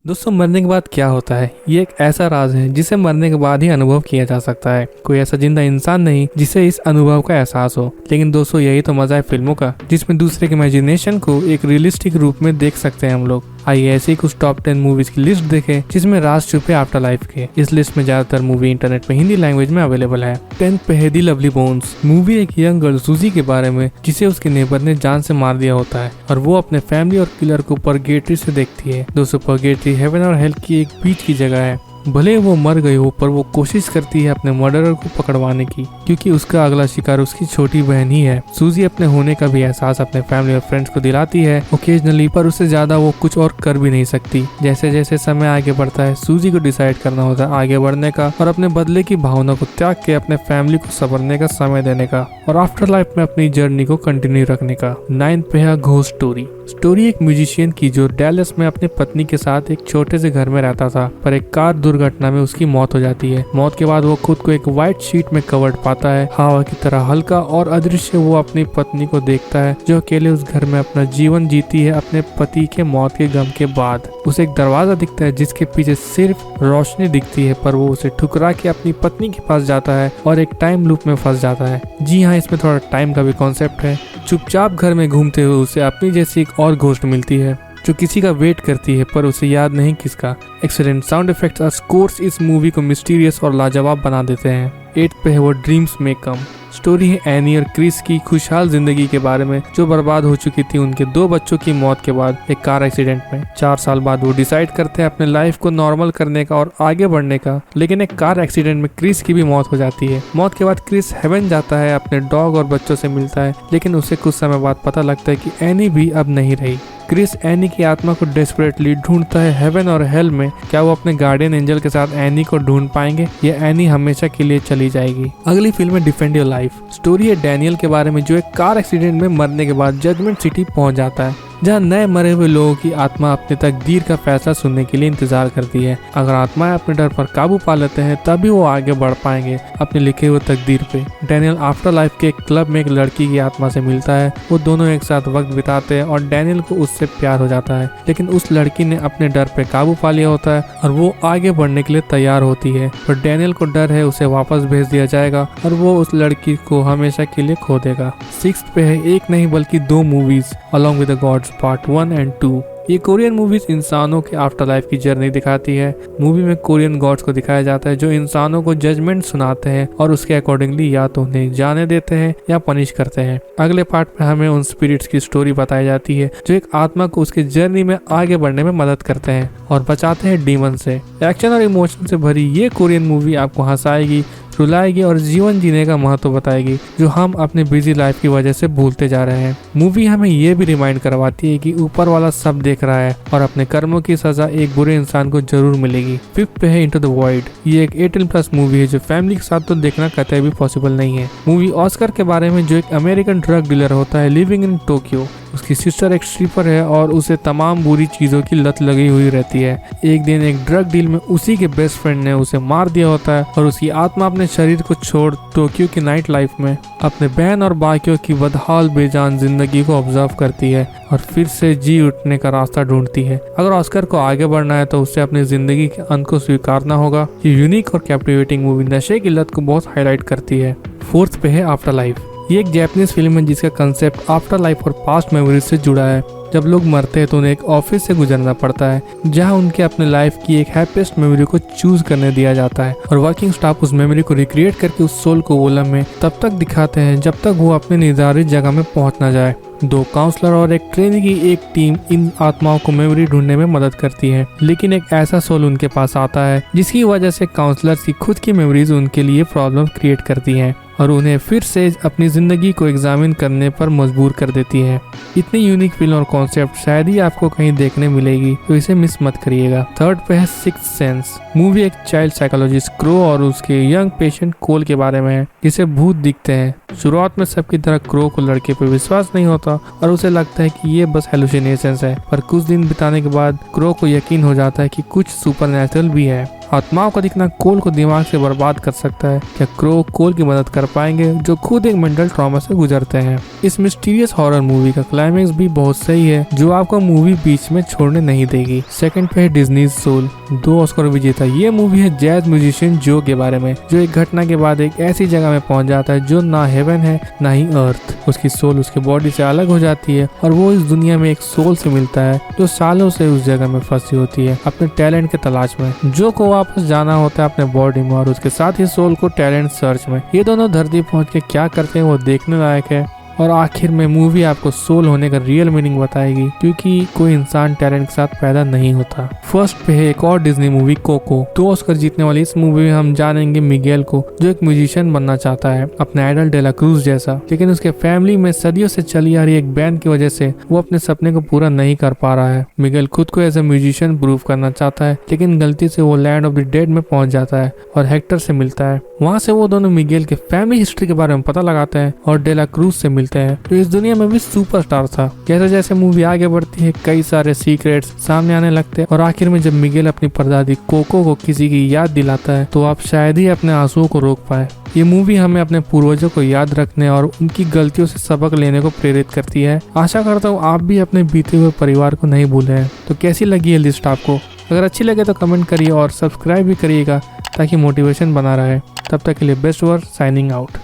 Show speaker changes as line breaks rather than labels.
दोस्तों, मरने के बाद क्या होता है ये एक ऐसा राज है जिसे मरने के बाद ही अनुभव किया जा सकता है। कोई ऐसा जिंदा इंसान नहीं जिसे इस अनुभव का एहसास हो। लेकिन दोस्तों, यही तो मजा है फिल्मों का, जिसमें दूसरे के इमेजिनेशन को एक रियलिस्टिक रूप में देख सकते हैं हम लोग। आइए ऐसे ही कुछ टॉप 10 मूवीज की लिस्ट देखें जिसमें राज छुपे आफ्टर लाइफ के। इस लिस्ट में ज्यादातर मूवी इंटरनेट पे हिंदी लैंग्वेज में अवेलेबल है। 10 पे है दी लवली बोन्स। मूवी एक यंग गर्ल सूजी के बारे में जिसे उसके नेबर ने जान से मार दिया होता है और वो अपने फैमिली और किलर को परगेटरी से देखती है। दोस्तों, परगेटरी हेवन और हेल की एक बीच की जगह है। भले वो मर गई हो पर वो कोशिश करती है अपने मर्डरर को पकड़वाने की, क्योंकि उसका अगला शिकार उसकी छोटी बहन ही है। सूजी अपने होने का भी एहसास अपने फैमिली और फ्रेंड्स को दिलाती है ओकेजनली, पर उससे ज्यादा वो कुछ और कर भी नहीं सकती। जैसे जैसे समय आगे बढ़ता है, सूजी को डिसाइड करना होता है आगे बढ़ने का और अपने बदले की भावना को त्याग के अपने फैमिली को संवरने का समय देने का और आफ्टर लाइफ में अपनी जर्नी को कंटिन्यू रखने का। 9 पे है घोस्ट स्टोरी। स्टोरी एक म्यूजिशियन की जो डैलस में अपनी पत्नी के साथ एक छोटे से घर में रहता था, पर एक कार दुर्घटना में उसकी मौत हो जाती है। मौत के बाद वो खुद को एक व्हाइट शीट में कवर्ड पाता है, हवा की तरह हल्का और अदृश्य। वो अपनी पत्नी को देखता है जो अकेले उस घर में अपना जीवन जीती है अपने पति के मौत के गम के बाद। उसे एक दरवाजा दिखता है जिसके पीछे सिर्फ रोशनी दिखती है, पर वो उसे ठुकरा के अपनी पत्नी के पास जाता है और एक टाइम लूप में फंस जाता है। जी हाँ, इसमें थोड़ा टाइम का भी कॉन्सेप्ट है। चुपचाप घर में घूमते हुए उसे अपनी जैसी एक और घोस्ट मिलती है जो किसी का वेट करती है, पर उसे याद नहीं किसका। एक्सीलेंट साउंड इफेक्ट्स और स्कोर्स इस मूवी को मिस्टीरियस और लाजवाब बना देते हैं। 8 पे है वो ड्रीम्स में कम। स्टोरी है एनी और क्रिस की खुशहाल जिंदगी के बारे में जो बर्बाद हो चुकी थी उनके 2 बच्चों की मौत के बाद एक कार एक्सीडेंट में। 4 साल बाद वो डिसाइड करते हैं अपने लाइफ को नॉर्मल करने का और आगे बढ़ने का, लेकिन एक कार एक्सीडेंट में क्रिस की भी मौत हो जाती है। मौत के बाद क्रिस हेवन जाता है, अपने डॉग और बच्चों से मिलता है, लेकिन उसे कुछ समय बाद पता लगता है कि एनी भी अब नहीं रही। क्रिस एनी की आत्मा को डेस्परेटली ढूंढता है हेवन और हेल में। क्या वो अपने गार्डियन एंजल के साथ एनी को ढूंढ पाएंगे या एनी हमेशा के लिए चली जाएगी? अगली फिल्म है डिफेंड योर लाइफ। स्टोरी है डैनियल के बारे में जो एक कार एक्सीडेंट में मरने के बाद जजमेंट सिटी पहुंच जाता है, जहां नए मरे हुए लोगों की आत्मा अपने तकदीर का फैसला सुनने के लिए इंतजार करती है। अगर आत्माएं अपने डर पर काबू पा लेते हैं तभी वो आगे बढ़ पाएंगे अपने लिखे हुए तकदीर पे। डैनियल आफ्टर लाइफ के एक क्लब में एक लड़की की आत्मा से मिलता है। वो दोनों एक साथ वक्त बिताते हैं और डैनियल को उससे प्यार हो जाता है, लेकिन उस लड़की ने अपने डर पे काबू पा लिया होता है और वो आगे बढ़ने के लिए तैयार होती है। पर डैनियल को डर है उसे वापस भेज दिया जाएगा और वो उस लड़की को हमेशा के लिए खो देगा। 6 पे है एक नहीं बल्कि 2 movies along with the gods part 1 and 2। ये कोरियन मूवीज इंसानों के आफ्टर लाइफ की जर्नी दिखाती है। मूवी में कोरियन गॉड्स को दिखाया जाता है जो इंसानों को जजमेंट सुनाते हैं और उसके अकॉर्डिंगली या तो उन्हें जाने देते हैं या पनिश करते हैं। अगले पार्ट में हमें उन स्पिरिट्स की स्टोरी बताई जाती है जो एक आत्मा को उसके जर्नी में आगे बढ़ने में मदद करते हैं और बचाते हैं डीमन से। एक्शन और इमोशन से भरी ये कोरियन मूवी आपको हंसाएगी, रुलाएगी और जीवन जीने का महत्व बताएगी जो हम अपने बिजी लाइफ की वजह से भूलते जा रहे हैं। मूवी हमें ये भी रिमाइंड करवाती है कि ऊपर वाला सब देख रहा है और अपने कर्मों की सजा एक बुरे इंसान को जरूर मिलेगी। 5 पे है इनटू द वॉइड। ये एक 18+ मूवी है जो फैमिली के साथ तो देखना कतई भी पॉसिबल नहीं है। मूवी ऑस्कर के बारे में जो एक अमेरिकन ड्रग डीलर होता है लिविंग इन टोक्यो। उसकी सिस्टर एक स्ट्रिपर है और उसे तमाम बुरी चीजों की लत लगी हुई रहती है। एक दिन एक ड्रग डील में उसी के बेस्ट फ्रेंड ने उसे मार दिया होता है और उसकी आत्मा अपने शरीर को छोड़ टोक्यो की नाइट लाइफ में अपने बहन और बाकियों की बदहाल बेजान जिंदगी को ऑब्जर्व करती है और फिर से जी उठने का रास्ता ढूंढती है। अगर ऑस्कर को आगे बढ़ना है तो उसे अपनी जिंदगी के अंत को स्वीकारना होगा। ये यूनिक और कैप्टिवेटिंग मूवी नशे की लत को बहुत हाईलाइट करती है। 4 पे है आफ्टर लाइफ। ये एक जैपनीज फिल्म है जिसका कंसेप्ट आफ्टर लाइफ और पास्ट मेमोरीज से जुड़ा है। जब लोग मरते हैं तो उन्हें एक ऑफिस से गुजरना पड़ता है जहां उनके अपने लाइफ की एक हैप्पीएस्ट मेमोरी को चूज करने दिया जाता है और वर्किंग स्टाफ उस मेमोरी को रिक्रिएट करके उस सोल को वोलम में तब तक दिखाते हैं जब तक वो अपने निर्धारित जगह में पहुंच ना जाए। 2 काउंसलर और एक ट्रेनी की एक टीम इन आत्माओं को मेमोरी ढूंढने में मदद करती है, लेकिन एक ऐसा सोल उनके पास आता है जिसकी वजह से काउंसलर्स की खुद की मेमोरीज उनके लिए प्रॉब्लम क्रिएट करती हैं और उन्हें फिर से अपनी जिंदगी को एग्जामिन करने पर मजबूर कर देती है। इतनी यूनिक फिल्म और कॉन्सेप्ट शायद ही आपको कहीं देखने मिलेगी, तो इसे मिस मत करिएगा। 3rd पे है सिक्स्थ सेंस। मूवी एक चाइल्ड साइकोलॉजिस्ट क्रो और उसके यंग पेशेंट कोल के बारे में है जिसे भूत दिखते हैं। शुरुआत में सबकी तरह क्रो को लड़के पे विश्वास नहीं होता और उसे लगता है कि ये बस हेलुसिनेशंस है, पर कुछ दिन बिताने के बाद क्रो को यकीन हो जाता है कि कुछ सुपरनैचुरल भी है। आत्माओं का दिखना कोल को दिमाग से बर्बाद कर सकता है। क्या क्रो कोल की मदद कर पाएंगे जो खुद एक मेंटल ट्रॉमा से गुजरते हैं। इस मिस्टीरियस हॉरर मूवी का क्लाइमेक्स भी बहुत सही है जो आपको मूवी बीच में छोड़ने नहीं देगी। सेकंड पे है डिज्नी सोल, 2 ऑस्कर विजेता। ये मूवी है जैज म्यूजिशियन जो के बारे में, जो एक घटना के बाद एक ऐसी जगह में पहुंच जाता है जो ना हेवन है ना ही अर्थ। उसकी सोल उसके बॉडी से अलग हो जाती है और वो इस दुनिया में एक सोल से मिलता है जो सालों से उस जगह में फंसी होती है अपने टैलेंट के तलाश में। जो को वापस जाना होता है अपने बॉडी में और उसके साथ ही सोल को टैलेंट सर्च में। ये दोनों धरती पहुंच के क्या करते हैं वो देखने लायक है। और आखिर में मूवी आपको सोल होने का रियल मीनिंग बताएगी, क्योंकि कोई इंसान टैलेंट के साथ पैदा नहीं होता। फर्स्ट पे है एक और डिज्नी मूवी कोको। 2 ऑस्कर जीतने वाली इस मूवी में हम जानेंगे मिगेल को, जो एक म्यूजिशियन बनना चाहता है अपने आइडल डेला क्रूज जैसा, लेकिन उसके फैमिली में सदियों से चली आ रही एक बैंड की वजह से वो अपने सपने को पूरा नहीं कर पा रहा है। मिगेल खुद को एज ए म्यूजिशियन प्रूव करना चाहता है, लेकिन गलती से वो लैंड ऑफ द डेड में पहुंच जाता है और हेक्टर से मिलता है। वहाँ से वो दोनों मिगेल के फैमिली हिस्ट्री के बारे में पता लगाते हैं और डेला क्रूज से मिलते हैं, तो इस दुनिया में भी सुपरस्टार था। जैसे जैसे मूवी आगे बढ़ती है कई सारे सीक्रेट्स सामने आने लगते हैं और आखिर में जब मिगेल अपनी परदादी कोको को किसी की याद दिलाता है तो आप शायद ही अपने आंसुओं को रोक पाए। ये मूवी हमें अपने पूर्वजों को याद रखने और उनकी गलतियों से सबक लेने को प्रेरित करती है। आशा करता हूँ आप भी अपने बीते हुए परिवार को नहीं भूले हैं। तो कैसी लगी ये लिस्ट आपको? अगर अच्छी लगे तो कमेंट करिए और सब्सक्राइब भी करिएगा ताकि मोटिवेशन बना रहे। तब तक के लिए बेस्ट वर्क, साइनिंग आउट।